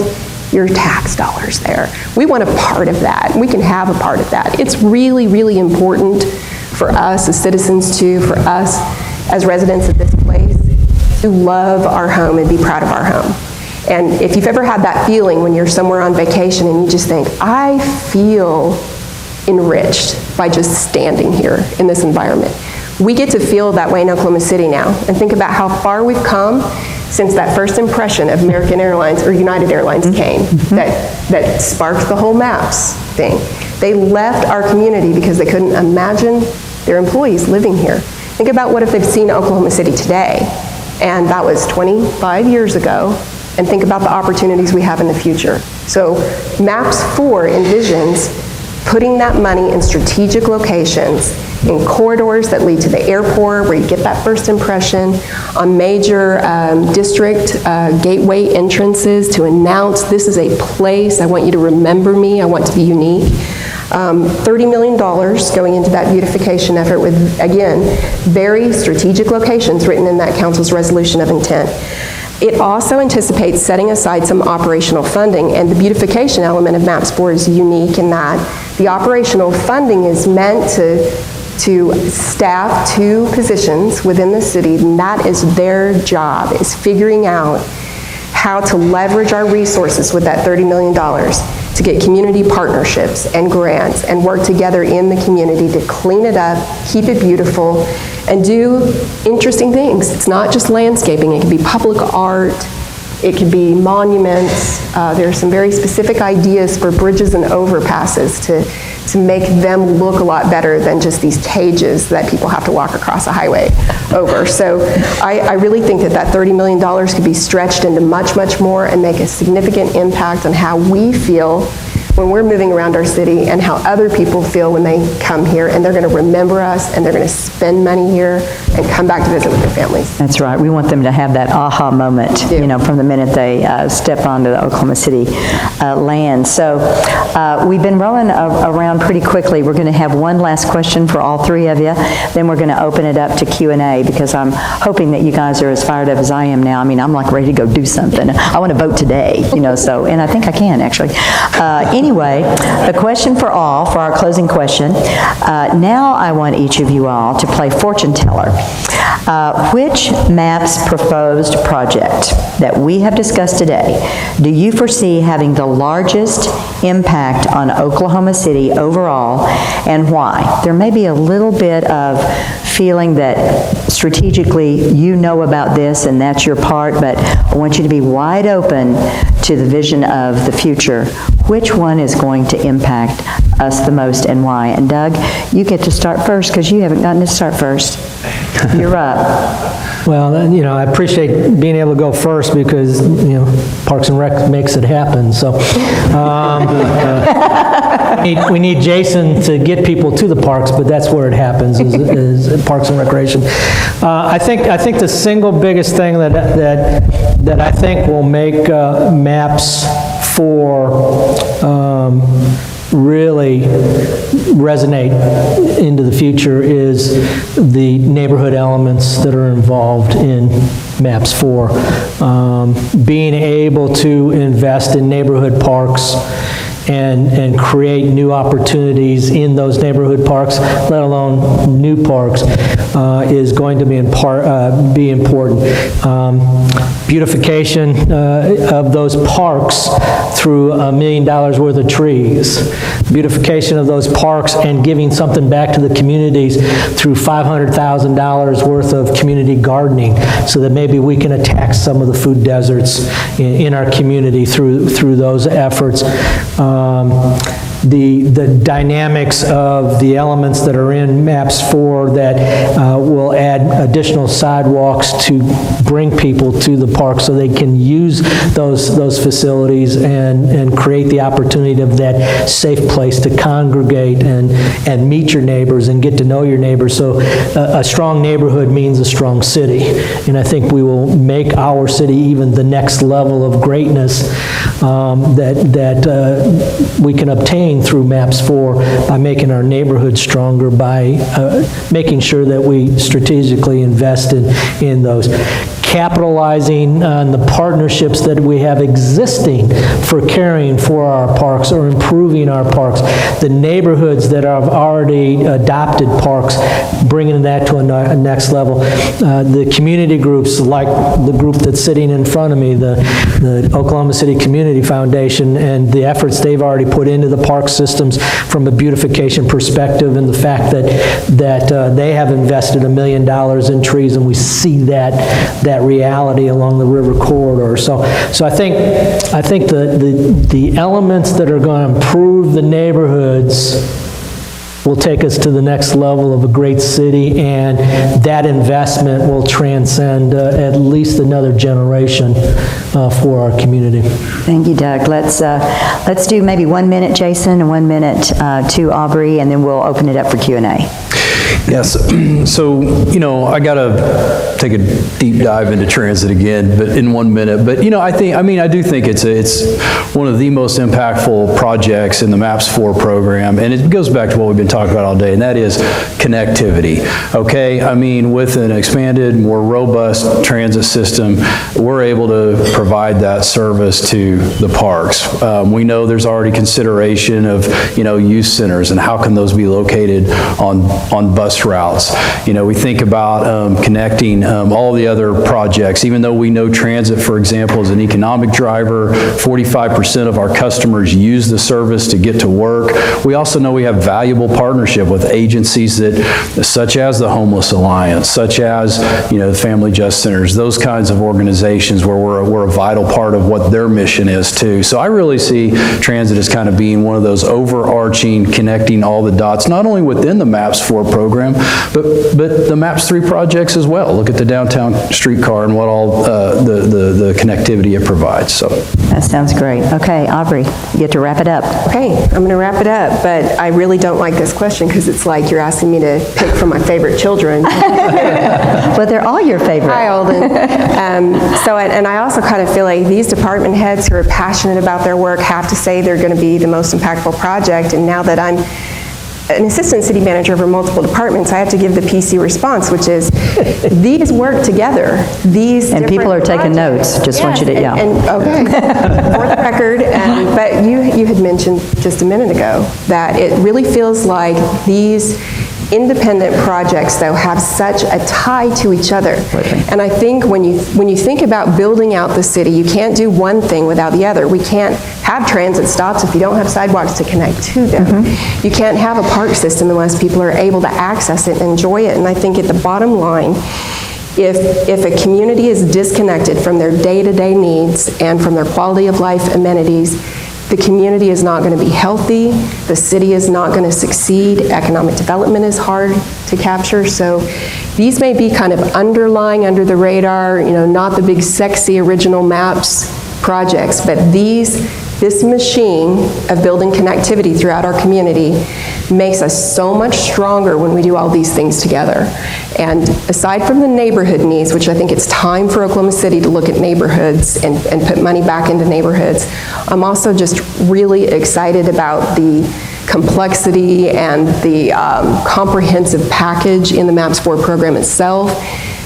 your tax dollars there. We want a part of that. We can have a part of that. It's really, really important for us as citizens too, for us as residents of this place, to love our home and be proud of our home. And if you've ever had that feeling when you're somewhere on vacation and you just think, I feel enriched by just standing here in this environment. We get to feel that way in Oklahoma City now, and think about how far we've come since that first impression of American Airlines or United Airlines came, that sparked the whole MAPS thing. They left our community because they couldn't imagine their employees living here. Think about what if they've seen Oklahoma City today, and that was 25 years ago, and think about the opportunities we have in the future. So MAPS 4 envisions putting that money in strategic locations, in corridors that lead to the airport where you get that first impression, on major district gateway entrances to announce this is a place, I want you to remember me, I want to be unique. $30 million going into that beautification effort with, again, very strategic locations written in that council's resolution of intent. It also anticipates setting aside some operational funding, and the beautification element of MAPS 4 is unique in that the operational funding is meant to staff 2 positions within the city, and that is their job, is figuring out how to leverage our resources with that $30 million to get community partnerships and grants and work together in the community to clean it up, keep it beautiful, and do interesting things. It's not just landscaping, it can be public art, it could be monuments. There are some very specific ideas for bridges and overpasses to make them look a lot better than just these cages that people have to walk across a highway over. So I really think that that $30 million could be stretched into much, much more and make a significant impact on how we feel when we're moving around our city and how other people feel when they come here, and they're going to remember us and they're going to spend money here and come back to visit with their families. That's right. We want them to have that aha moment, you know, from the minute they step onto the Oklahoma City land. So we've been rolling around pretty quickly. We're going to have one last question for all 3 of you. Then we're going to open it up to Q&A because I'm hoping that you guys are as fired up as I am now. I mean, I'm like ready to go do something. I want to vote today, you know, so, and I think I can actually. Anyway, the question for all, for our closing question, now I want each of you all to play fortune teller. Which MAPS proposed project that we have discussed today do you foresee having the largest impact on Oklahoma City overall, and why? There may be a little bit of feeling that strategically you know about this and that's your part, but I want you to be wide open to the vision of the future. Which one is going to impact us the most and why? And Doug, you get to start first because you haven't gotten to start first. You're up. Well, you know, I appreciate being able to go first because, you know, Parks and Rec makes it happen. So we need Jason to get people to the parks, but that's where it happens, is Parks and Recreation. I think the single biggest thing that I think will make MAPS 4 really resonate into the future is the neighborhood elements that are involved in MAPS 4. Being able to invest in neighborhood parks and create new opportunities in those neighborhood parks, let alone new parks, is going to be important. Beautification of those parks through $1 million worth of trees. Beautification of those parks and giving something back to the communities through $500,000 worth of community gardening so that maybe we can attack some of the food deserts in our community through those efforts. The dynamics of the elements that are in MAPS 4 that will add additional sidewalks to bring people to the park so they can use those facilities and create the opportunity of that safe place to congregate and meet your neighbors and get to know your neighbors. So a strong neighborhood means a strong city, and I think we will make our city even the next level of greatness that we can obtain through MAPS 4 by making our neighborhoods stronger, by making sure that we strategically invest in those. Capitalizing on the partnerships that we have existing for caring for our parks or improving our parks. The neighborhoods that have already adopted parks, bringing that to a next level. The community groups, like the group that's sitting in front of me, the Oklahoma City Community Foundation, and the efforts they've already put into the park systems from a beautification perspective, and the fact that they have invested $1 million in trees, and we see that reality along the river corridor. So I think the elements that are going to improve the neighborhoods will take us to the next level of a great city, and that investment will transcend at least another generation for our community. Thank you, Doug. Let's do maybe 1 minute, Jason, and 1 minute to Aubrey, and then we'll open it up for Q&A. Yes, so, I got to take a deep dive into transit again, but in 1 minute. But, I do think it's one of the most impactful projects in the MAPS 4 program, and it goes back to what we've been talking about all day, and that is connectivity, okay? With an expanded, more robust transit system, we're able to provide that service to the parks. We know there's already consideration of, youth centers, and how can those be located on bus routes. We think about connecting all the other projects, even though we know transit, for example, is an economic driver. 45% of our customers use the service to get to work. We also know we have valuable partnership with agencies such as the Homeless Alliance, such as, the Family Justice Centers, those kinds of organizations where we're a vital part of what their mission is too. So I really see transit as kind of being one of those overarching, connecting all the dots, not only within the MAPS 4 program, but the MAPS 3 projects as well. Look at the downtown streetcar and what all the connectivity it provides. So That sounds great. Okay, Aubrey, you get to wrap it up. Okay, I'm going to wrap it up, but I really don't like this question because it's like you're asking me to pick from my favorite children. But they're all your favorite. Hi, Alden. And I also kind of feel like these department heads who are passionate about their work have to say they're going to be the most impactful project, and now that I'm an assistant city manager over multiple departments, I have to give the PC response, which is these work together. And people are taking notes, just want you to, yeah. Okay, for the record, but you had mentioned just a minute ago that it really feels like these independent projects, though, have such a tie to each other. And I think when you think about building out the city, you can't do one thing without the other. We can't have transit stops if you don't have sidewalks to connect to them. You can't have a park system unless people are able to access it and enjoy it. And I think at the bottom line, if a community is disconnected from their day-to-day needs and from their quality of life amenities, the community is not going to be healthy, the city is not going to succeed, economic development is hard to capture. So these may be kind of underlying, under the radar, not the big sexy original MAPS projects, but this machine of building connectivity throughout our community makes us so much stronger when we do all these things together. And aside from the neighborhood needs, which I think it's time for Oklahoma City to look at neighborhoods and put money back into neighborhoods, I'm also just really excited about the complexity and the comprehensive package in the MAPS 4 program itself,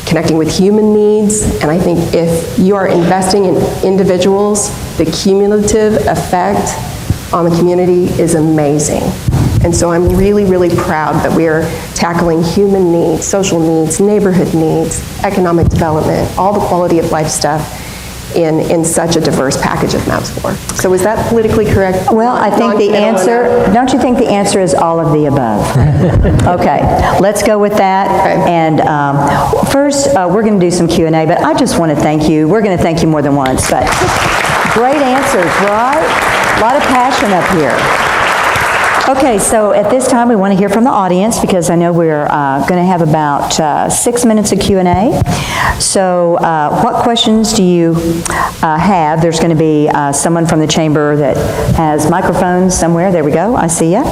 connecting with human needs. And I think if you are investing in individuals, the cumulative effect on the community is amazing. And so I'm really, really proud that we are tackling human needs, social needs, neighborhood needs, economic development, all the quality of life stuff in such a diverse package of MAPS 4. So is that politically correct? Well, I think the answer, don't you think the answer is all of the above? Okay, let's go with that. Okay. And first, we're going to do some Q&A, but I just want to thank you. We're going to thank you more than once, but great answers, right? A lot of passion up here. Okay, so at this time, we want to hear from the audience because I know we're going to have about 6 minutes of Q&A. So what questions do you have? There's going to be someone from the chamber that has microphones somewhere. There we go. I see you.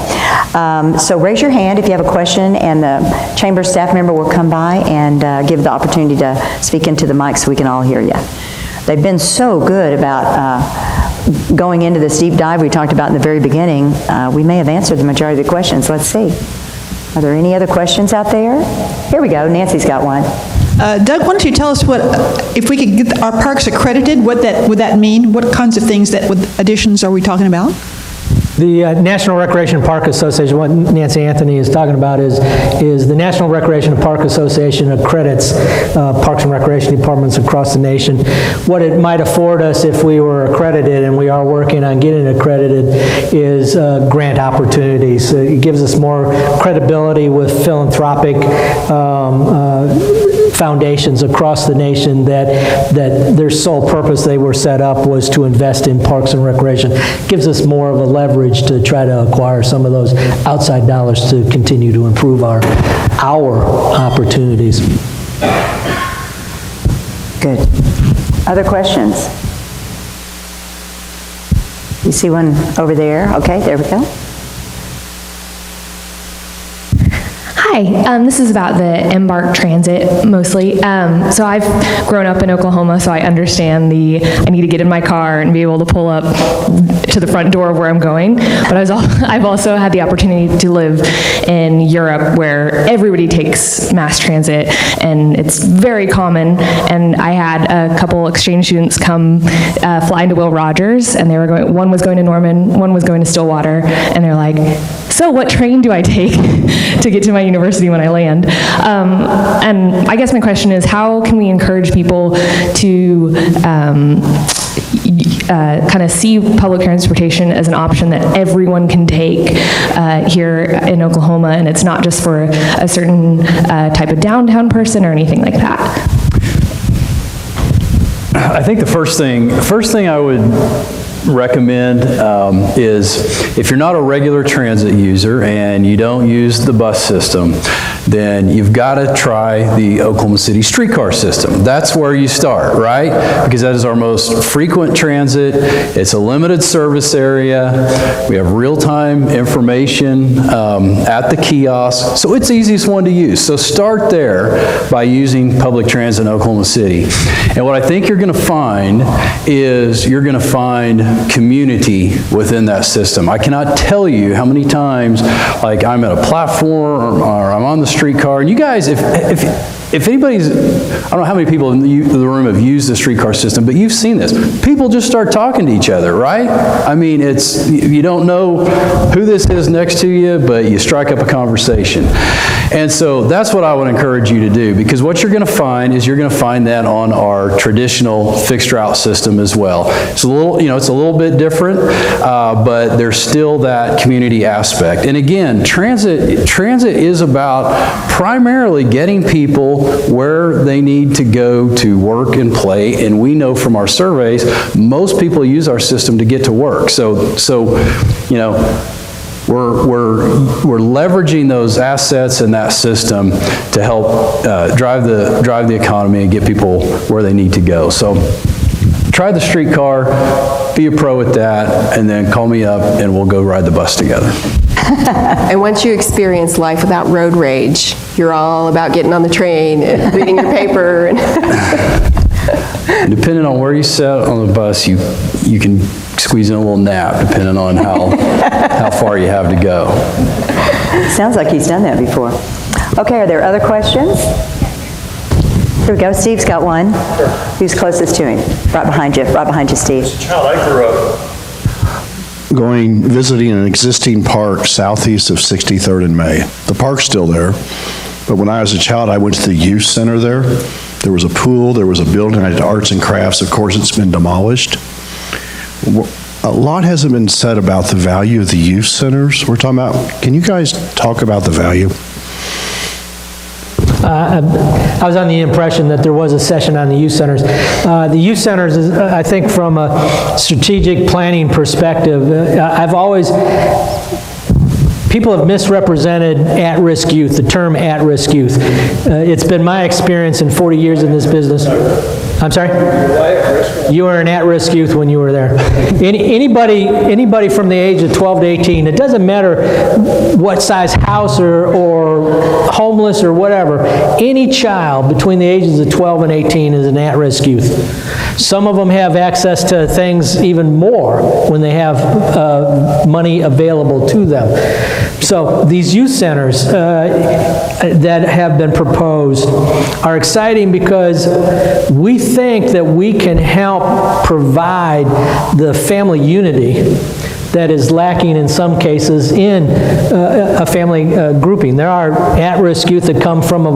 So raise your hand if you have a question, and the chamber staff member will come by and give the opportunity to speak into the mic so we can all hear you. They've been so good about going into this deep dive we talked about in the very beginning. We may have answered the majority of the questions. Let's see. Are there any other questions out there? Here we go. Nancy's got one. Doug, why don't you tell us what, if we could get our parks accredited, what would that mean? What kinds of things, additions are we talking about? The National Recreation and Park Association, what Nancy Anthony is talking about is the National Recreation and Park Association accredits parks and recreation departments across the nation. What it might afford us if we were accredited, and we are working on getting accredited, is grant opportunities. It gives us more credibility with philanthropic foundations across the nation that their sole purpose they were set up was to invest in parks and recreation. Gives us more of a leverage to try to acquire some of those outside dollars to continue to improve our opportunities. Good. Other questions? You see one over there? Okay, there we go. Hi, this is about the EMBARK transit mostly. So I've grown up in Oklahoma, so I understand I need to get in my car and be able to pull up to the front door of where I'm going. But I've also had the opportunity to live in Europe where everybody takes mass transit and it's very common. And I had a couple exchange students come fly into Will Rogers, and they were going, one was going to Norman, one was going to Stillwater, and they're like, so what train do I take to get to my university when I land? And I guess my question is, how can we encourage people to kind of see public transportation as an option that everyone can take here in Oklahoma, and it's not just for a certain type of downtown person or anything like that? I think the first thing I would recommend is if you're not a regular transit user and you don't use the bus system, then you've got to try the Oklahoma City streetcar system. That's where you start, right? Because that is our most frequent transit. It's a limited service area. We have real-time information at the kiosk, so it's the easiest one to use. So start there by using public transit in Oklahoma City. And what I think you're going to find is you're going to find community within that system. I cannot tell you how many times, like, I'm at a platform or I'm on the streetcar, and you guys, if anybody's, I don't know how many people in the room have used the streetcar system, but you've seen this. People just start talking to each other, right? I mean, you don't know who this is next to you, but you strike up a conversation. And so that's what I would encourage you to do, because what you're going to find is you're going to find that on our traditional fixed route system as well. It's a little, it's a little bit different, but there's still that community aspect. And again, transit is about primarily getting people where they need to go to work and play, and we know from our surveys, most people use our system to get to work. So we're leveraging those assets in that system to help drive the economy and get people where they need to go. So try the streetcar, be a pro at that, and then call me up and we'll go ride the bus together. And once you experience life without road rage, you're all about getting on the train and reading your paper. And depending on where you sit on the bus, you can squeeze in a little nap, depending on how far you have to go. Sounds like he's done that before. Okay, are there other questions? Here we go. Steve's got one. Who's closest to him? Right behind you, Steve. As a child, I grew up visiting an existing park southeast of 63rd and May. The park's still there, but when I was a child, I went to the youth center there. There was a pool, there was a building, I did arts and crafts. Of course, it's been demolished. A lot hasn't been said about the value of the youth centers we're talking about. Can you guys talk about the value? I was on the impression that there was a session on the youth centers. The youth centers, is, I think from a strategic planning perspective, people have misrepresented at-risk youth, the term at-risk youth. It's been my experience in 40 years in this business. I'm sorry? You were an at-risk youth when you were there. Anybody from the age of 12 to 18, it doesn't matter what size house or homeless or whatever, any child between the ages of 12 and 18 is an at-risk youth. Some of them have access to things even more when they have money available to them. So these youth centers that have been proposed are exciting because we think that we can help provide the family unity that is lacking in some cases in a family grouping. There are at-risk youth that come from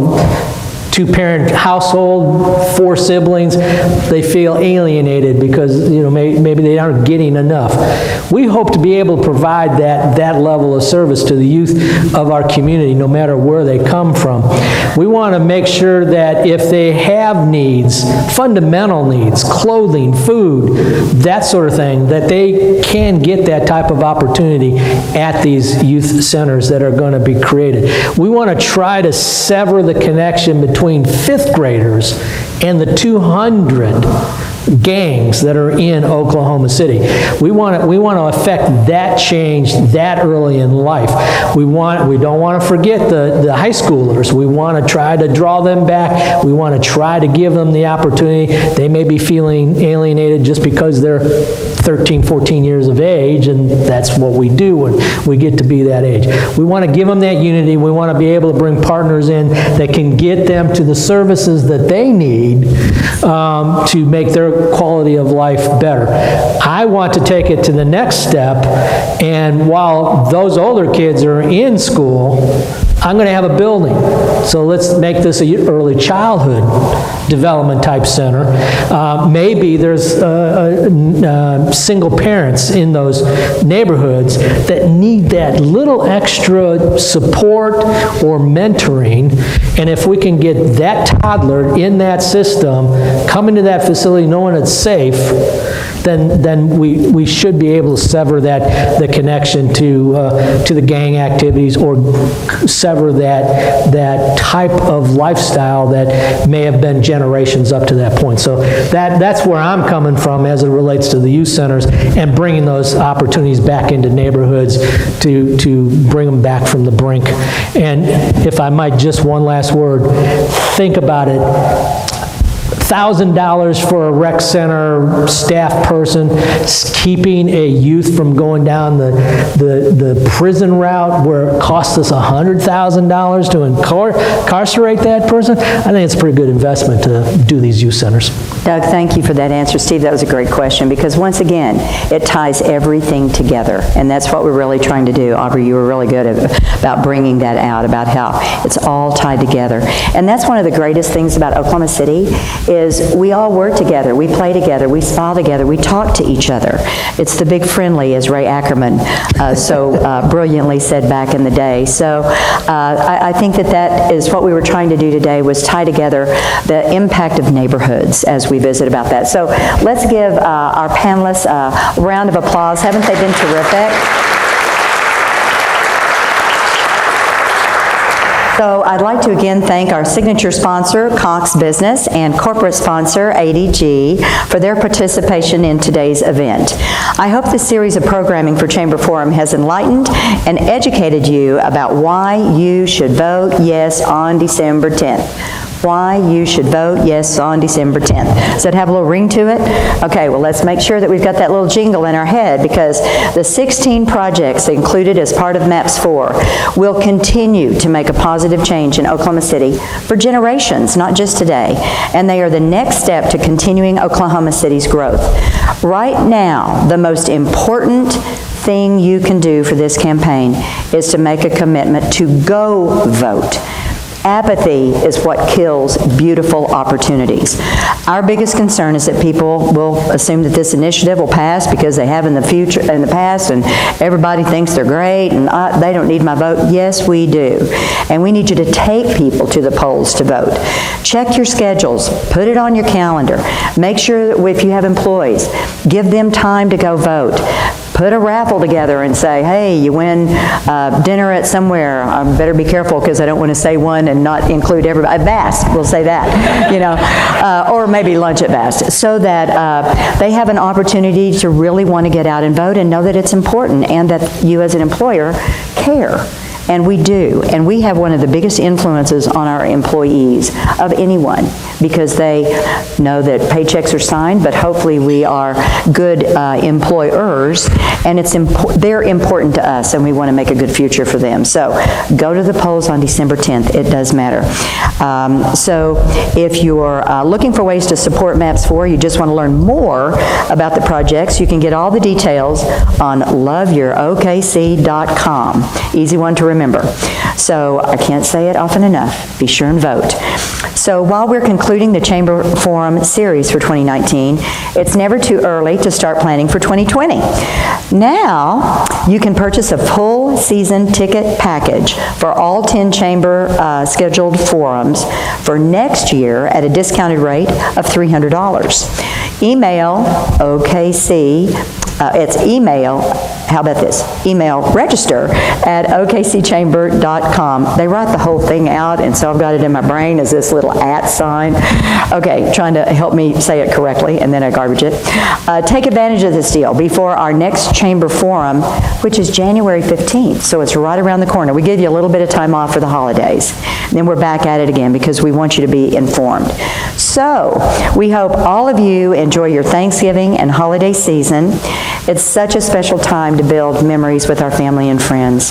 two-parent household, 4 siblings, they feel alienated because, maybe they aren't getting enough. We hope to be able to provide that level of service to the youth of our community, no matter where they come from. We want to make sure that if they have needs, fundamental needs, clothing, food, that sort of thing, that they can get that type of opportunity at these youth centers that are going to be created. We want to try to sever the connection between 5th graders and the 200 gangs that are in Oklahoma City. We want to affect that change that early in life. We don't want to forget the high schoolers. We want to try to draw them back. We want to try to give them the opportunity. They may be feeling alienated just because they're 13, 14 years of age, and that's what we do when we get to be that age. We want to give them that unity. We want to be able to bring partners in that can get them to the services that they need to make their quality of life better. I want to take it to the next step, and while those older kids are in school, I'm going to have a building. So let's make this an early childhood development type center. Maybe there's single parents in those neighborhoods that need that little extra support or mentoring, and if we can get that toddler in that system, come into that facility knowing it's safe, then we should be able to sever the connection to the gang activities, or sever that type of lifestyle that may have been generations up to that point. So that's where I'm coming from as it relates to the youth centers and bringing those opportunities back into neighborhoods to bring them back from the brink. And if I might, just one last word, think about it. $1,000 for a rec center staff person, keeping a youth from going down the prison route where it costs us $100,000 to incarcerate that person. I think it's a pretty good investment to do these youth centers. Doug, thank you for that answer. Steve, that was a great question, because once again, it ties everything together, and that's what we're really trying to do. Aubrey, you were really good about bringing that out, about how it's all tied together. And that's one of the greatest things about Oklahoma City, is we all work together, we play together, we smile together, we talk to each other. It's the big friendly, as Ray Ackerman so brilliantly said back in the day. So I think that is what we were trying to do today, was tie together the impact of neighborhoods as we visit about that. So let's give our panelists a round of applause. Haven't they been terrific? So I'd like to again thank our signature sponsor, Cox Business, and corporate sponsor, ADG, for their participation in today's event. I hope this series of programming for Chamber Forum has enlightened and educated you about why you should vote yes on December 10th. Why you should vote yes on December 10th. Does that have a little ring to it? Okay, well, let's make sure that we've got that little jingle in our head, because the 16 projects included as part of MAPS 4 will continue to make a positive change in Oklahoma City for generations, not just today, and they are the next step to continuing Oklahoma City's growth. Right now, the most important thing you can do for this campaign is to make a commitment to go vote. Apathy is what kills beautiful opportunities. Our biggest concern is that people will assume that this initiative will pass because they have in the past, and everybody thinks they're great, and they don't need my vote. Yes, we do. And we need you to take people to the polls to vote. Check your schedules. Put it on your calendar. Make sure that if you have employees, give them time to go vote. Put a raffle together and say, hey, you win dinner at somewhere. I better be careful because I don't want to say one and not include everybody. Bast, we'll say that, or maybe lunch at Bast, so that they have an opportunity to really want to get out and vote and know that it's important, and that you as an employer care. And we do. And we have one of the biggest influences on our employees of anyone, because they know that paychecks are signed, but hopefully we are good employers, and they're important to us, and we want to make a good future for them. So go to the polls on December 10th. It does matter. So if you're looking for ways to support MAPS 4, you just want to learn more about the projects, you can get all the details on loveyourokc.com. Easy one to remember. remember. So I can't say it often enough. Be sure and vote. So while we're concluding the Chamber Forum series for 2019, it's never too early to start planning for 2020. Now, you can purchase a full season ticket package for all 10 Chamber scheduled forums for next year at a discounted rate of $300. Email OKC, it's email, how about this? Email register at okcchamber.com. They write the whole thing out, and so I've got it in my brain as this little @ sign. Okay, trying to help me say it correctly, and then I garbage it. Take advantage of this deal before our next Chamber Forum, which is January 15th, so it's right around the corner. We give you a little bit of time off for the holidays, and then we're back at it again because we want you to be informed. So, we hope all of you enjoy your Thanksgiving and holiday season. It's such a special time to build memories with our family and friends.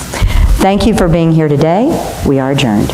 Thank you for being here today. We are adjourned.